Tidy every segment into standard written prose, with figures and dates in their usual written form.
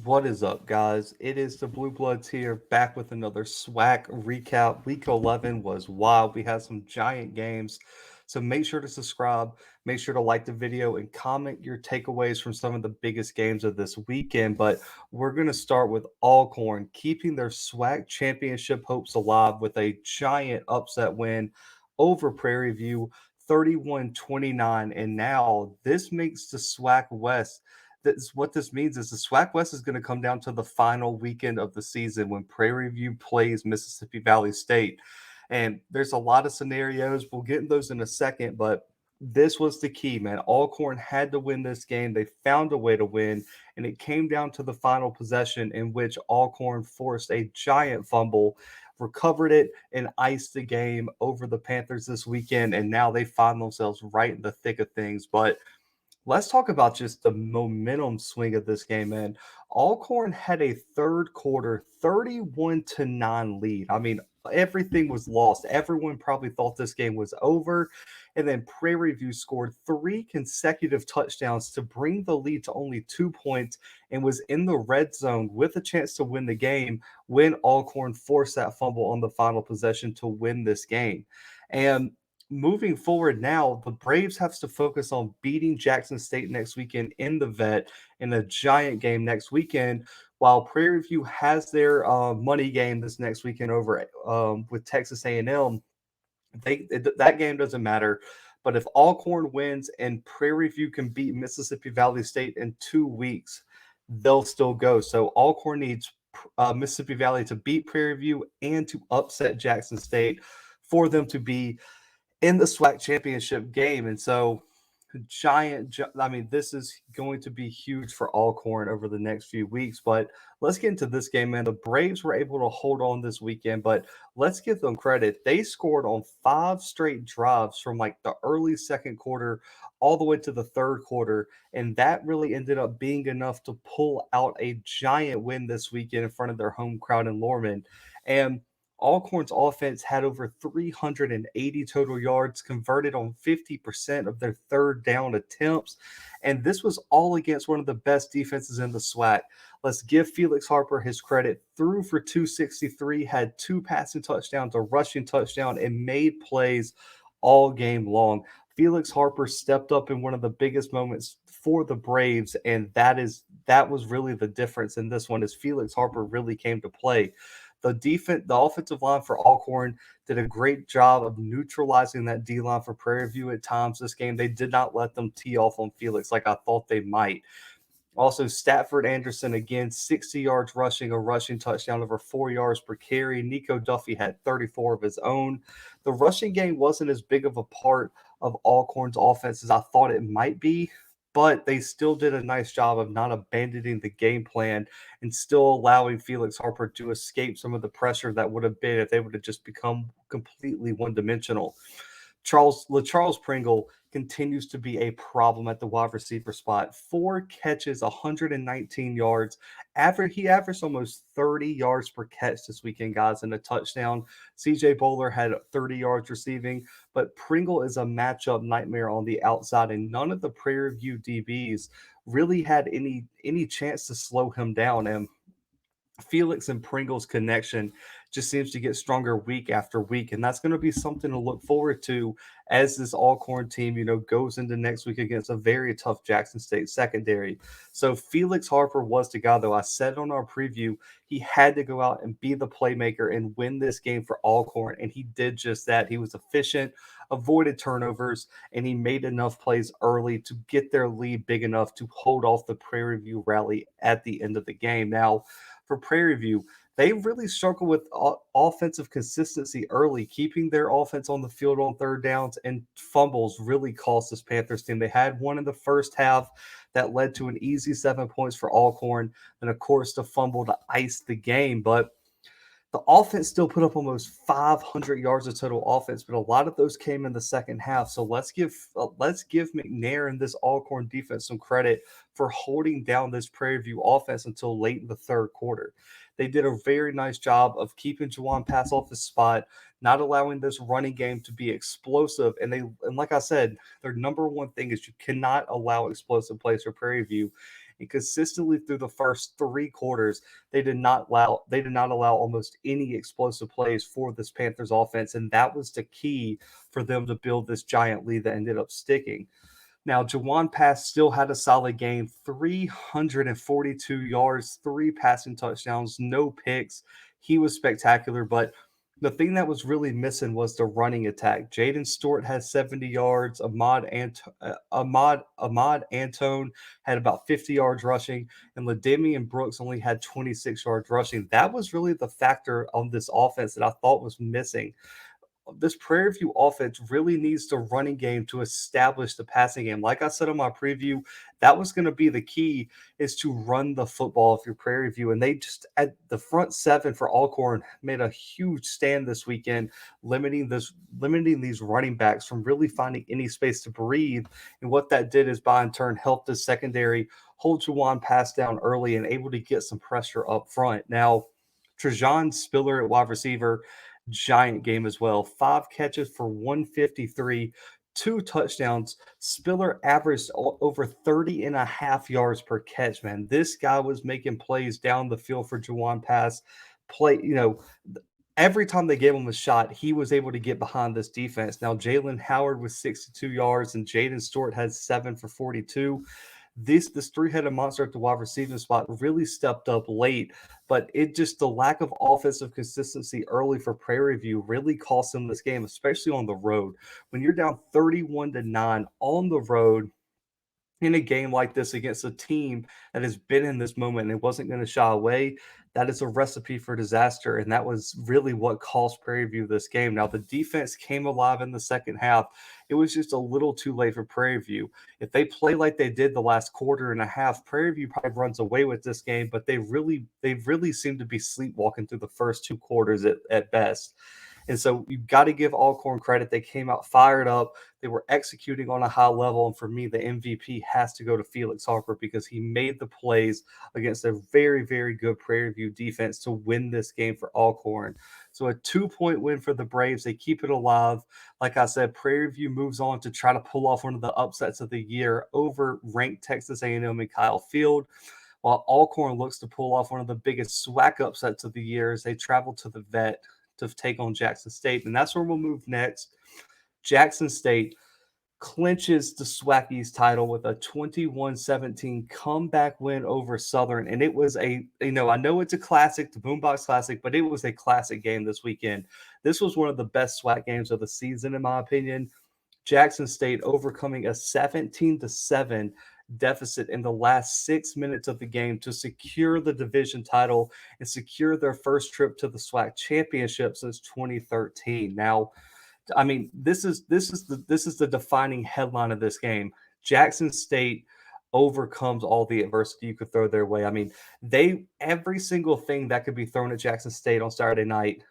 What is up, guys? It is the Bluebloods here, back with another SWAC recap. Week 11 was wild. We had some giant games. So make sure to subscribe, make sure to like the video, and comment your takeaways from some of the biggest games of this weekend. But we're going to start with Alcorn, keeping their SWAC championship hopes alive with a giant upset win over Prairie View, 31-29. And now this makes the SWAC West what this means is the SWAC West is going to come down to the final weekend of the season when Prairie View plays Mississippi Valley State. And there's a lot of scenarios. We'll get in those in a second, but this was the key, man. Alcorn had to win this game. They found a way to win, and it came down to the final possession in which Alcorn forced a giant fumble, recovered it, and iced the game over the Panthers this weekend. And now they find themselves right in the thick of things. But let's talk about just the momentum swing of this game, man. Alcorn had a third quarter 31-9 lead. I mean, everything was lost. Everyone probably thought this game was over. And then Prairie View scored three consecutive touchdowns to bring the lead to only 2 points and was in the red zone with a chance to win the game when Alcorn forced that fumble on the final possession to win this game. And moving forward now, the Braves have to focus on beating Jackson State next weekend in the Vet in a giant game next weekend, while Prairie View has their money game this next weekend over with Texas A&M. That game doesn't matter. But if Alcorn wins and Prairie View can beat Mississippi Valley State in 2 weeks, they'll still go. So Alcorn needs Mississippi Valley to beat Prairie View and to upset Jackson State for them to be in the SWAC championship game. And so I mean, this is going to be huge for Alcorn over the next few weeks. But let's get into this game, man. The Braves were able to hold on this weekend, but let's give them credit. They scored on 5 straight drives from like the early second quarter all the way to the third quarter. And that really ended up being enough to pull out a giant win this weekend in front of their home crowd in Lorman. And Alcorn's offense had over 380 total yards, converted on 50% of their third down attempts, and this was all against one of the best defenses in the SWAC. Let's give Felix Harper his credit. Threw for 263, had 2 passing touchdowns, a rushing touchdown, and made plays all game long. Felix Harper stepped up in one of the biggest moments for the Braves, and that was really the difference in this one, as Felix Harper really came to play. The offensive line for Alcorn did a great job of neutralizing that D line for Prairie View at times this game. They did not let them tee off on Felix like I thought they might. Also, Stafford Anderson, again, 60 yards rushing, a rushing touchdown, over 4 yards per carry. Nico Duffy had 34 of his own. The rushing game wasn't as big of a part of Alcorn's offense as I thought it might be, but they still did a nice job of not abandoning the game plan and still allowing Felix Harper to escape some of the pressure that would have been if they would have just become completely one-dimensional. Charles Pringle continues to be a problem at the wide receiver spot. 4 catches, 119 yards. He averaged almost 30 yards per catch this weekend, guys, and a touchdown. CJ Bowler had 30 yards receiving, but Pringle is a matchup nightmare on the outside, and none of the Prairie View DBs really had any chance to slow him down. And Felix and Pringle's connection just seems to get stronger week after week, and that's going to be something to look forward to as this Alcorn team, goes into next week against a very tough Jackson State secondary. So Felix Harper was the guy, though. I said on our preview he had to go out and be the playmaker and win this game for Alcorn, and he did just that. He was efficient, avoided turnovers, and he made enough plays early to get their lead big enough to hold off the Prairie View rally at the end of the game. Now, for Prairie View, they really struggle with offensive consistency early, keeping their offense on the field on third downs, and fumbles really cost this Panthers team. They had one in the first half that led to an easy 7 points for Alcorn, and of course the fumble to ice the game. But the offense still put up almost 500 yards of total offense, but a lot of those came in the second half. So let's give McNair and this Alcorn defense some credit for holding down this Prairie View offense until late in the third quarter. They did a very nice job of keeping Juwan Pass off his spot, not allowing this running game to be explosive. And like I said, their number one thing is you cannot allow explosive plays for Prairie View. And consistently through the first 3 quarters, they did not allow almost any explosive plays for this Panthers offense, and that was the key for them to build this giant lead that ended up sticking. Now, Jawan Pass still had a solid game, 342 yards, 3 passing touchdowns, no picks. He was spectacular, but the thing that was really missing was the running attack. Jaden Stewart had 70 yards. Ahmad Antone had about 50 yards rushing, and Lademian Brooks only had 26 yards rushing. That was really the factor on this offense that I thought was missing. This Prairie View offense really needs the running game to establish the passing game. Like I said in my preview, that was going to be the key, is to run the football if you're Prairie View. And they just, at the front seven for Alcorn, made a huge stand this weekend, limiting these running backs from really finding any space to breathe. And what that did is, by in turn, helped the secondary hold Jawan Pass down early and able to get some pressure up front. Now, Trajan Spiller at wide receiver, giant game as well. 5 catches for 153, 2 touchdowns. Spiller averaged over 30 and a half yards per catch, man. This guy was making plays down the field for Jawan Pass. Every time they gave him a shot, he was able to get behind this defense. Now, Jalen Howard with 62 yards and Jaden Stewart had 7 for 42. This three-headed monster at the wide receiving spot really stepped up late, but the lack of offensive consistency early for Prairie View really cost them this game, especially on the road. When you're down 31-9 on the road in a game like this against a team that has been in this moment and wasn't going to shy away, that is a recipe for disaster. And that was really what cost Prairie View this game. Now, the defense came alive in the second half. It was just a little too late for Prairie View. If they play like they did the last quarter and a half, Prairie View probably runs away with this game, but they really seem to be sleepwalking through the first 2 quarters at best. And so you've got to give Alcorn credit. They came out fired up. They were executing on a high level. And for me, the MVP has to go to Felix Harper, because he made the plays against a very, very good Prairie View defense to win this game for Alcorn. So a 2-point win for the Braves. They keep it alive. Like I said, Prairie View moves on to try to pull off one of the upsets of the year over ranked Texas A&M and Kyle Field, while Alcorn looks to pull off one of the biggest SWAC upsets of the year as they travel to the Vet to take on Jackson State. And that's where we'll move next. Jackson State clinches the SWAC East title with a 21-17 comeback win over Southern. And it was I know it's a classic, the Boombox Classic, but it was a classic game this weekend. This was one of the best SWAC games of the season, in my opinion. Jackson State overcoming a 17-7 deficit in the last 6 minutes of the game to secure the division title and secure their first trip to the SWAC Championship since 2013. Now, I mean, this is the defining headline of this game. Jackson State overcomes all the adversity you could throw their way. I mean, every single thing that could be thrown at Jackson State on Saturday night,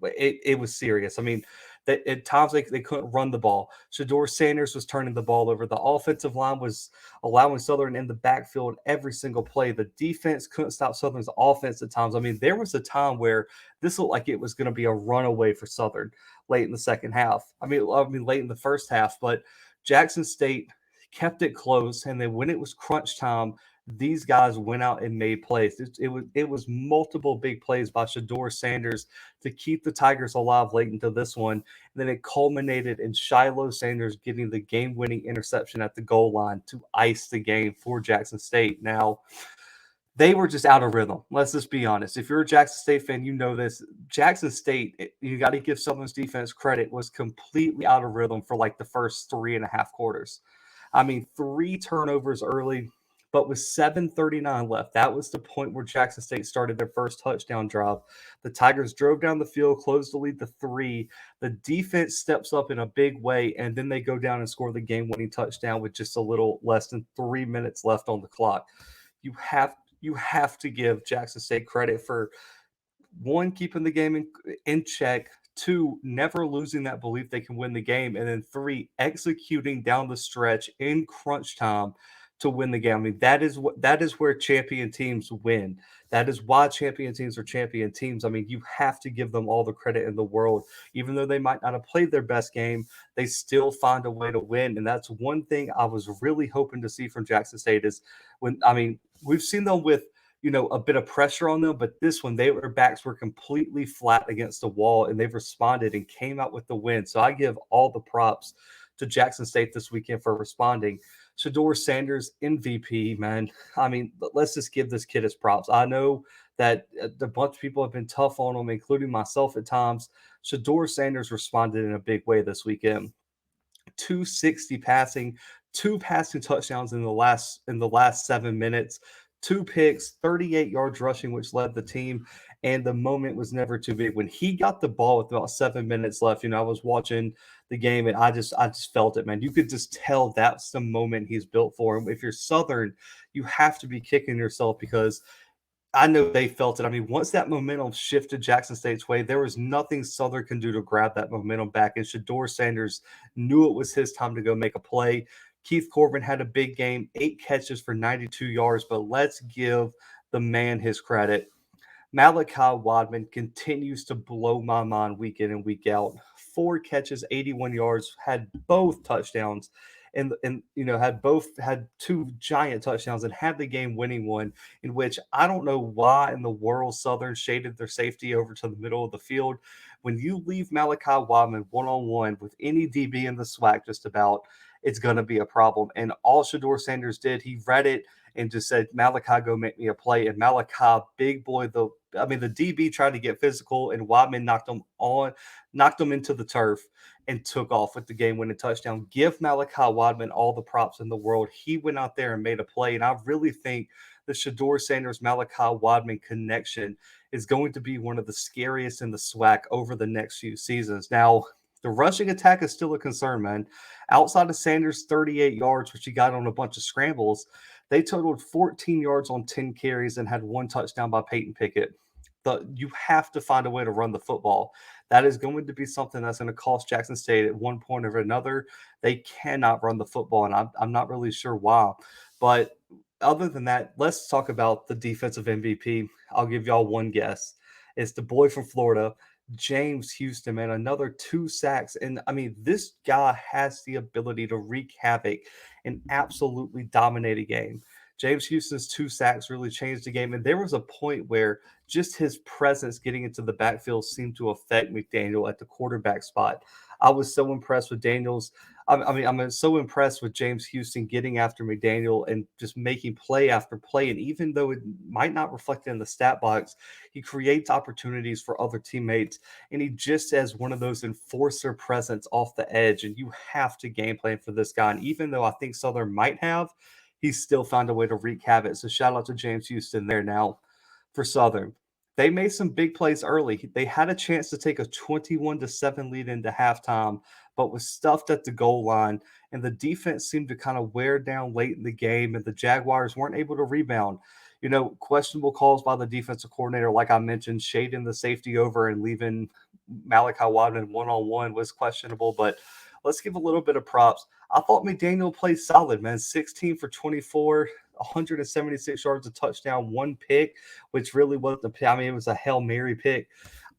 it was serious. I mean, that at times they couldn't run the ball. Shador Sanders was turning the ball over. The offensive line was allowing Southern in the backfield every single play. The defense couldn't stop Southern's offense at times. I mean, there was a time where this looked like it was going to be a runaway for Southern late in the second half. I mean, late in the first half. But Jackson State kept it close, and then when it was crunch time, these guys went out and made plays. It was multiple big plays by Shador Sanders to keep the Tigers alive late into this one. And then it culminated in Shiloh Sanders getting the game-winning interception at the goal line to ice the game for Jackson State. Now, they were just out of rhythm. Let's just be honest. If you're a Jackson State fan, you know this. Jackson State, you got to give Southern's defense credit, was completely out of rhythm for like the first 3.5 quarters. I mean, 3 turnovers early, but with 7:39 left, that was the point where Jackson State started their first touchdown drive. The Tigers drove down the field, closed the lead to 3. The defense steps up in a big way, and then they go down and score the game-winning touchdown with just a little less than 3 minutes left on the clock. You have to give Jackson State credit for, 1, keeping the game in check, 2, never losing that belief they can win the game, and then 3, executing down the stretch in crunch time to win the game. I mean, that is where champion teams win. That is why champion teams are champion teams. I mean, you have to give them all the credit in the world. Even though they might not have played their best game, they still find a way to win. And that's one thing I was really hoping to see from Jackson State is when I mean, we've seen them with a bit of pressure on them, but this one, their backs were completely flat against the wall, and they've responded and came out with the win. So I give all the props to Jackson State this weekend for responding. Shedeur Sanders, MVP, man. I mean, let's just give this kid his props. I know that a bunch of people have been tough on him, including myself at times. Shedeur Sanders responded in a big way this weekend. 260 passing, two passing touchdowns in the last 7 minutes, two picks, 38 yards rushing, which led the team. And the moment was never too big. When he got the ball with about 7 minutes left, I was watching the game and I just felt it, man. You could just tell that's the moment he's built for. And if you're Southern, you have to be kicking yourself because I know they felt it. I mean, once that momentum shifted Jackson State's way, there was nothing Southern can do to grab that momentum back. And Shedeur Sanders knew it was his time to go make a play. Keith Corbin had a big game, 8 catches for 92 yards, but let's give the man his credit. Malachi Wadman continues to blow my mind week in and week out. 4 catches, 81 yards, had both touchdowns, and had 2 giant touchdowns and had the game winning one. In which I don't know why in the world Southern shaded their safety over to the middle of the field. When you leave Malachi Wadman one on one with any DB in the SWAC, just about, it's going to be a problem. And all Shedeur Sanders did, he read it and just said, Malachi, go make me a play. And Malachi, big boy, the DB tried to get physical, and Wadman knocked him into the turf and took off with the game-winning touchdown. Give Malachi Wadman all the props in the world. He went out there and made a play, and I really think the Shedeur Sanders-Malachi Wadman connection is going to be one of the scariest in the SWAC over the next few seasons. Now, the rushing attack is still a concern, man. Outside of Sanders' 38 yards, which he got on a bunch of scrambles, they totaled 14 yards on 10 carries and had 1 touchdown by Peyton Pickett. You have to find a way to run the football. That is going to be something that's going to cost Jackson State at one point or another. They cannot run the football, and I'm not really sure why. But other than that, let's talk about the defensive MVP. I'll give y'all one guess. It's the boy from Florida, James Houston, man, another 2 sacks. And I mean, this guy has the ability to wreak havoc and absolutely dominate a game. James Houston's 2 sacks really changed the game. And there was a point where just his presence getting into the backfield seemed to affect McDaniel at the quarterback spot. I was so impressed with Daniels. I'm so impressed with James Houston getting after McDaniel and just making play after play. And even though it might not reflect in the stat box, he creates opportunities for other teammates. And he just has one of those enforcer presence off the edge. And you have to game plan for this guy. And even though I think Southern might have, he's still found a way to wreak havoc. So shout out to James Houston there. Now for Southern, they made some big plays early. They had a chance to take a 21-7 lead into halftime, but was stuffed at the goal line. And the defense seemed to kind of wear down late in the game, and the Jaguars weren't able to rebound. Questionable calls by the defensive coordinator, like I mentioned, shading the safety over and leaving Malachi Wadman one-on-one was questionable, but let's give a little bit of props. I thought McDaniel played solid, man. 16 for 24, 176 yards, a touchdown, 1 pick, which really wasn't a pick. I mean, it was a Hail Mary pick.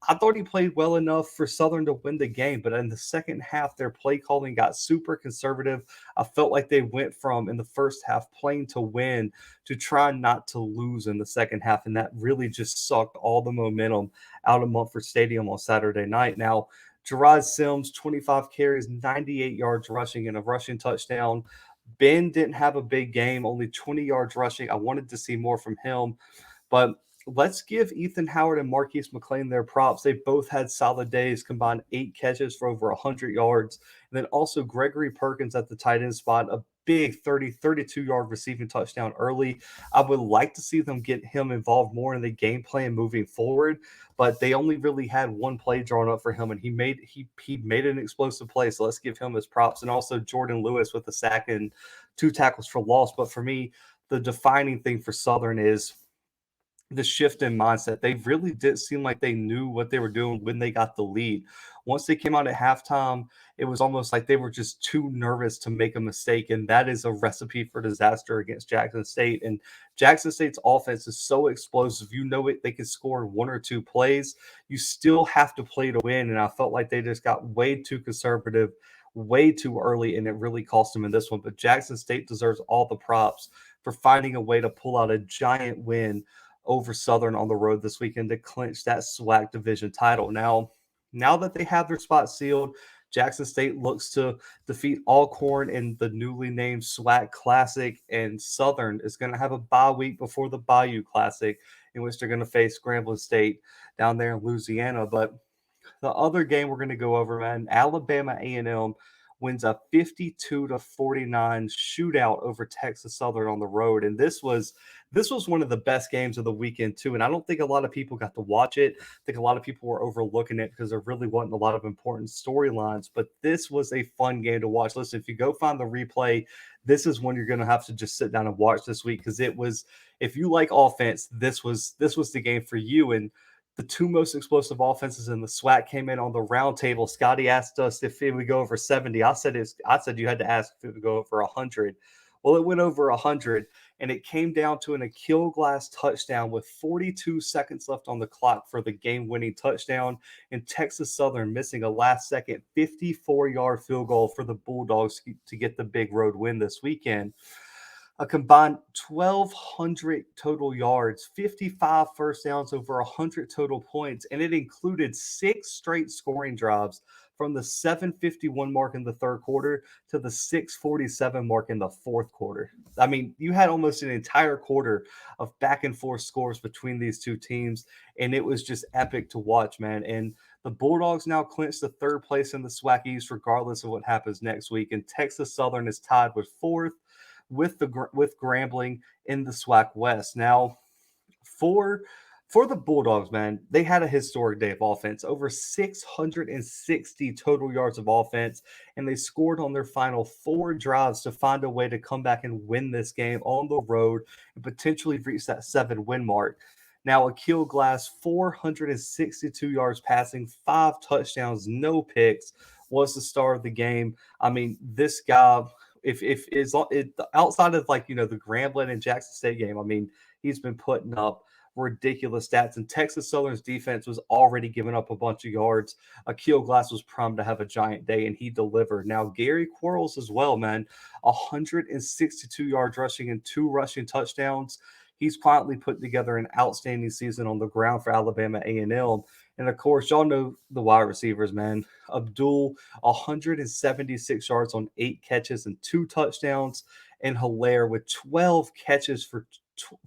I thought he played well enough for Southern to win the game, but in the second half, their play calling got super conservative. I felt like they went from, in the first half, playing to win to try not to lose in the second half, and that really just sucked all the momentum out of Mumford Stadium on Saturday night. Now, Gerard Sims, 25 carries, 98 yards rushing, and a rushing touchdown. Ben didn't have a big game, only 20 yards rushing. I wanted to see more from him, but let's give Ethan Howard and Marquise McLean their props. They both had solid days, combined 8 catches for over 100 yards. And then also Gregory Perkins at the tight end spot, a big 32-yard receiving touchdown early. I would like to see them get him involved more in the game plan moving forward, but they only really had one play drawn up for him, and he made an explosive play, so let's give him his props. And also Jordan Lewis with a sack and 2 tackles for loss. But for me, the defining thing for Southern is the shift in mindset. They really did seem like they knew what they were doing when they got the lead. Once they came out at halftime, it was almost like they were just too nervous to make a mistake, and that is a recipe for disaster against Jackson State. And Jackson State's offense is so explosive. You know it, they can score in one or two plays. You still have to play to win, and I felt like they just got way too conservative way too early, and it really cost them in this one. But Jackson State deserves all the props for finding a way to pull out a giant win over Southern on the road this weekend to clinch that SWAC division title. Now that they have their spot sealed, Jackson State looks to defeat Alcorn in the newly named SWAC Classic, and Southern is going to have a bye week before the Bayou Classic, in which they're going to face Grambling State down there in Louisiana. But the other game we're going to go over, man, Alabama A&M wins a 52-49 shootout over Texas Southern on the road, and this was one of the best games of the weekend too. And I don't think a lot of people got to watch it. I think a lot of people were overlooking it because there really wasn't a lot of important storylines. But this was a fun game to watch. Listen, if you go find the replay, this is one you're going to have to just sit down and watch this week, because it was, if you like offense, this was the game for you. And the two most explosive offenses in the SWAC came in on the round table. Scotty asked us if it would go over 70. I said you had to ask if it would go over 100. Well, it went over 100, and it came down to an Akil Glass touchdown with 42 seconds left on the clock for the game-winning touchdown, and Texas Southern missing a last-second 54-yard field goal for the Bulldogs to get the big road win this weekend. A combined 1,200 total yards, 55 first downs, over 100 total points, and it included 6 straight scoring drives from the 7:51 mark in the third quarter to the 6:47 mark in the fourth quarter. I mean, you had almost an entire quarter of back and forth scores between these two teams, and it was just epic to watch, man. And the Bulldogs now clinch the third place in the SWAC East, regardless of what happens next week. And Texas Southern is tied with fourth, with Grambling in the SWAC West. Now, for the Bulldogs, man, they had a historic day of offense, over 660 total yards of offense, and they scored on their final 4 drives to find a way to come back and win this game on the road and potentially reach that 7-win mark. Now, Akil Glass, 462 yards passing, 5 touchdowns, no picks, was the star of the game. I mean, this guy, if is outside of, like, the Grambling and Jackson State game, I mean, he's been putting up ridiculous stats, and Texas Southern's defense was already giving up a bunch of yards. Akil Glass was primed to have a giant day, and he delivered. Now, Gary Quarles as well, man, 162 yards rushing and 2 rushing touchdowns. He's quietly put together an outstanding season on the ground for Alabama A&M. And of course, y'all know the wide receivers, man. Abdul, 176 yards on 8 catches and 2 touchdowns, and Hilaire with 12 catches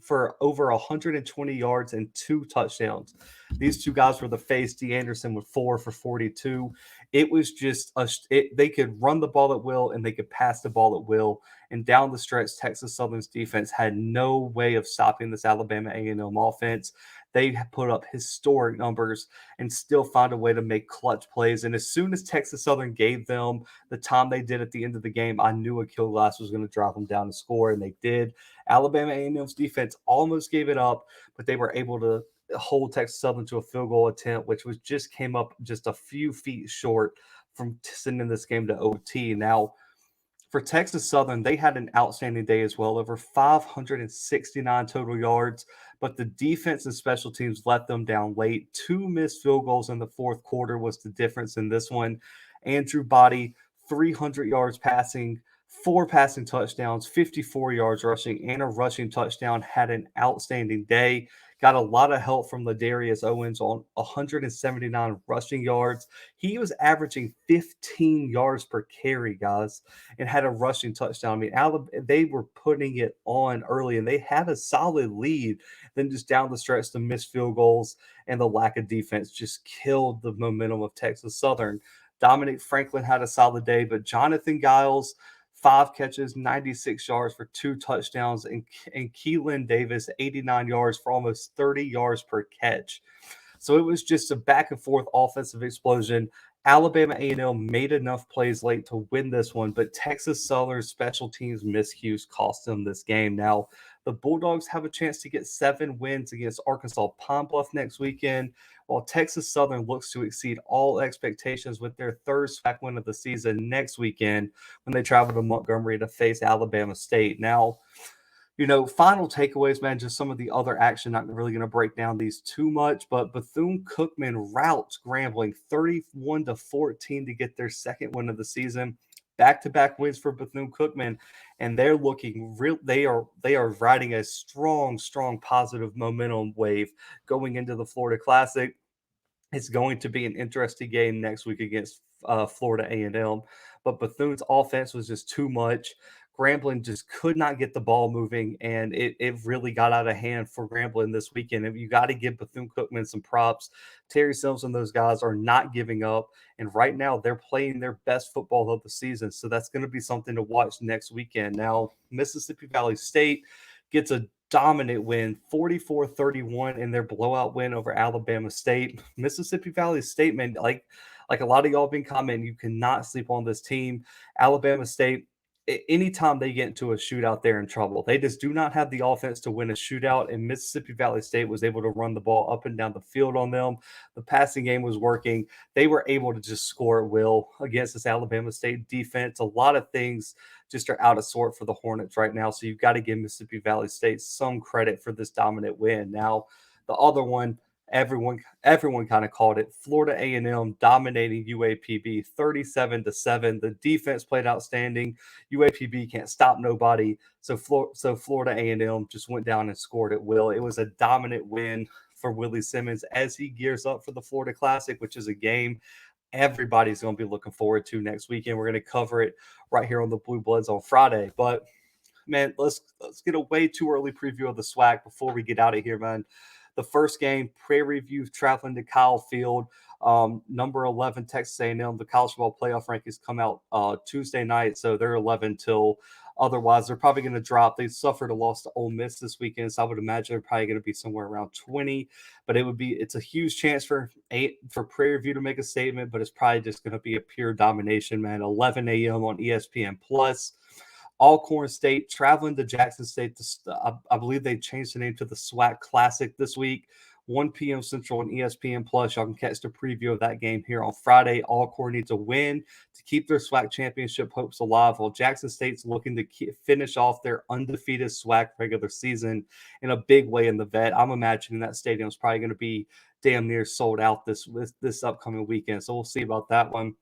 for over 120 yards and 2 touchdowns. These two guys were the face. D. Anderson with 4 for 42. It was just they could run the ball at will and they could pass the ball at will. And down the stretch, Texas Southern's defense had no way of stopping this Alabama A&M offense. They put up historic numbers and still found a way to make clutch plays. And as soon as Texas Southern gave them the time they did at the end of the game, I knew Akil Glass was going to drop them down and score, and they did. Alabama A&M's defense almost gave it up, but they were able to hold Texas Southern to a field goal attempt, which came up just a few feet short from sending this game to OT. Now, for Texas Southern, they had an outstanding day as well, over 569 total yards, but the defense and special teams let them down late. 2 missed field goals in the fourth quarter was the difference in this one. Andrew Body, 300 yards passing, 4 passing touchdowns, 54 yards rushing, and a rushing touchdown, had an outstanding day. Got a lot of help from Ladarius Owens on 179 rushing yards. He was averaging 15 yards per carry, guys, and had a rushing touchdown. I mean, they were putting it on early, and they had a solid lead. Then just down the stretch, the missed field goals and the lack of defense just killed the momentum of Texas Southern. Dominic Franklin had a solid day, but Jonathan Giles, 5 catches, 96 yards for 2 touchdowns, and Keelan Davis, 89 yards for almost 30 yards per catch. So it was just a back and forth offensive explosion. Alabama A&M made enough plays late to win this one, but Texas Southern's special teams miscues cost them this game. Now, The Bulldogs have a chance to get 7 wins against Arkansas Pine Bluff next weekend, while Texas Southern looks to exceed all expectations with their third SWAC win of the season next weekend when they travel to Montgomery to face Alabama State. Now, final takeaways, man, just some of the other action. Not really going to break down these too much, but Bethune-Cookman routs Grambling 31-14 to get their second win of the season. Back-to-back wins for Bethune-Cookman, and they're looking real. They are riding a strong positive momentum wave going into the Florida Classic. It's going to be an interesting game next week against Florida A&M, but Bethune's offense was just too much. Grambling just could not get the ball moving, and it really got out of hand for Grambling this weekend. And you got to give Bethune-Cookman some props. Terry Sims and those guys are not giving up, and right now they're playing their best football of the season. So that's going to be something to watch next weekend. Now, Mississippi Valley State gets a dominant win, 44-31 in their blowout win over Alabama State. Mississippi Valley State, man, like a lot of y'all have been commenting, you cannot sleep on this team. Alabama State, anytime they get into a shootout, they're in trouble. They just do not have the offense to win a shootout, and Mississippi Valley State was able to run the ball up and down the field on them. The passing game was working. They were able to just score at will against this Alabama State defense. A lot of things just are out of sort for the Hornets right now, so you've got to give Mississippi Valley State some credit for this dominant win. Now, the other one, everyone kind of called it. Florida A&M dominating UAPB 37-7. The defense played outstanding. UAPB can't stop nobody. So Florida A&M just went down and scored at will. It was a dominant win for Willie Simmons as he gears up for the Florida Classic, which is a game everybody's going to be looking forward to next weekend. We're going to cover it right here on the Blue Bloods on Friday. But man, let's get a way too early preview of the SWAC before we get out of here, man. The first game, Prairie View traveling to Kyle Field. Number 11, Texas A&M. The college football playoff rankings come out Tuesday night, so they're 11 till otherwise. They're probably going to drop. They suffered a loss to Ole Miss this weekend, so I would imagine they're probably going to be somewhere around 20. But it's a huge chance for Prairie View to make a statement, but it's probably just going to be a pure domination, man. 11 a.m. on ESPN Plus. Alcorn State traveling to Jackson State. I believe they changed the name to the SWAC Classic this week. 1 p.m. Central on ESPN Plus. Y'all can catch the preview of that game here on Friday. Alcorn needs a win to keep their SWAC championship hopes alive, while Jackson State's looking to finish off their undefeated SWAC regular season in a big way in the vet. I'm imagining that stadium is probably going to be damn near sold out this upcoming weekend. So we'll see about that one.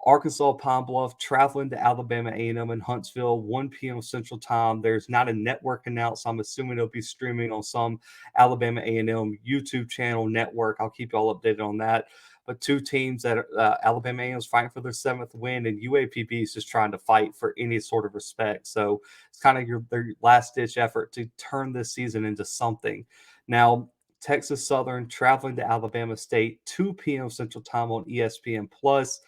Arkansas Pine Bluff traveling to Alabama A&M in Huntsville, 1 p.m. Central Time. There's not a network announced. I'm assuming it'll be streaming on some Alabama A&M YouTube channel network. I'll keep you all updated on that. But two teams that Alabama A&M is fighting for their 7th win, and UAPB is just trying to fight for any sort of respect. So it's kind of their last-ditch effort to turn this season into something. Now, Texas Southern traveling to Alabama State, 2 p.m. Central Time on ESPN Plus.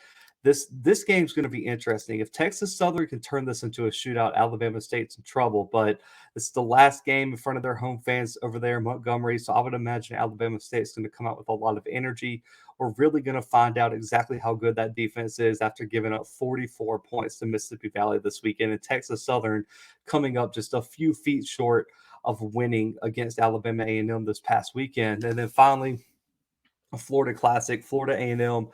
This game's going to be interesting. If Texas Southern can turn this into a shootout, Alabama State's in trouble. But it's the last game in front of their home fans over there in Montgomery, so I would imagine Alabama State's going to come out with a lot of energy. We're really going to find out exactly how good that defense is after giving up 44 points to Mississippi Valley this weekend, and Texas Southern coming up just a few feet short of winning against Alabama A&M this past weekend. And then finally, a Florida Classic, Florida A&M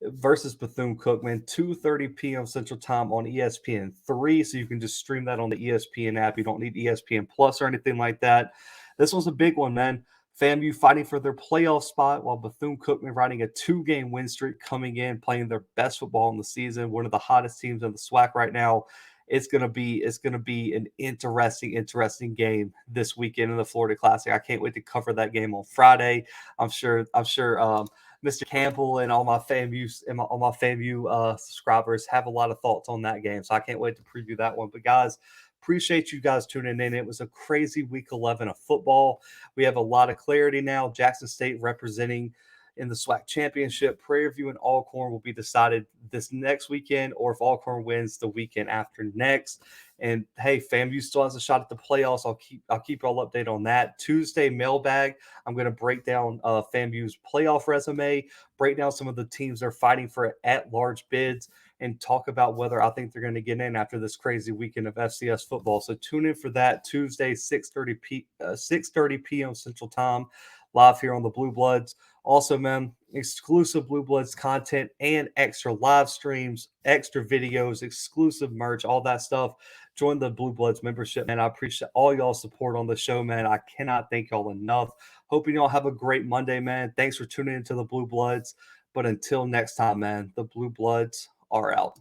versus Bethune-Cookman, 2:30 p.m. Central Time on ESPN3, so you can just stream that on the ESPN app. You don't need ESPN Plus or anything like that. This was a big one, man. FAMU fighting for their playoff spot, while Bethune-Cookman riding a 2-game win streak, coming in, playing their best football in the season, one of the hottest teams in the SWAC right now. It's gonna be an interesting game this weekend in the Florida Classic. I can't wait to cover that game on Friday. I'm sure Mr. Campbell and all my FAMU subscribers have a lot of thoughts on that game, so I can't wait to preview that one. But guys, appreciate you guys tuning in. It was a crazy week 11 of football. We have a lot of clarity now. Jackson State representing in the SWAC Championship. Prairie View and Alcorn will be decided this next weekend, or if Alcorn wins, the weekend after next. And hey, FAMU still has a shot at the playoffs. I'll keep you all updated on that. Tuesday mailbag, I'm going to break down FAMU's playoff resume, break down some of the teams they're fighting for at-large bids, and talk about whether I think they're going to get in after this crazy weekend of FCS football. So tune in for that Tuesday, 6:30 p.m. Central Time, live here on the Blue Bloods. Also, man, exclusive Blue Bloods content and extra live streams, extra videos, exclusive merch, all that stuff. Join the Blue Bloods membership, man. I appreciate all y'all's support on the show, man. I cannot thank y'all enough. Hoping y'all have a great Monday, man. Thanks for tuning into the Blue Bloods. But until next time, man, the Blue Bloods are out.